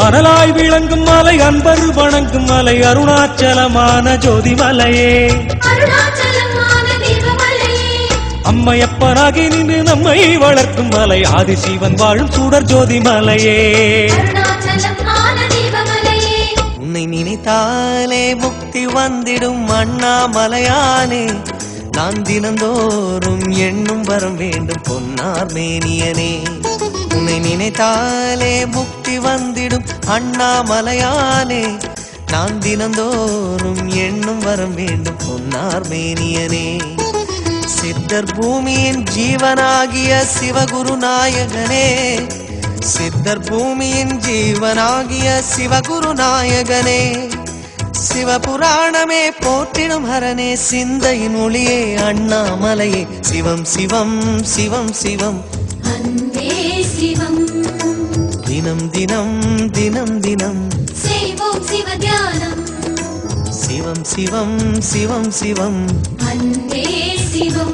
அனலாய் விளங்கும் மலை அன்பர் வணங்கும் மலை அருணாச்சலமான ஜோதிமலையே அம்மையப்பனாகி நின்று நம்மை வளர்க்கும் மலை ஆதிசிவன் வாழும் சுடர் ஜோதிமலையே உன்னை நினைத்தாலே முக்தி வந்திடும் அண்ணாமலையானே நான் தினந்தோறும் எண்ணும் வரம் வேண்டும் பொன்னார் மேனியனே உன்னை நினைத்தாலே முக்தி வந்திடும் அண்ணாமலையானே நான் தினந்தோறும் எண்ணும் வரம் வேண்டும் பொன்னார் மேனியனே சித்தர் பூமியின் ஜீவனாகிய சிவகுரு நாயகனே சித்தர் பூமியின் ஜீவனாகிய சிவகுரு நாயகனே சிவபுராணமே போற்றிடும் ஹரனே சிந்தையின் ஒளியே அண்ணாமலையே சிவம் சிவம் சிவம் சிவம் தினம் தினம் தினம் தினம் செய்வோம் சிவ தியானம் சிவம் சிவம் சிவம் சிவம் அன்பே சிவம்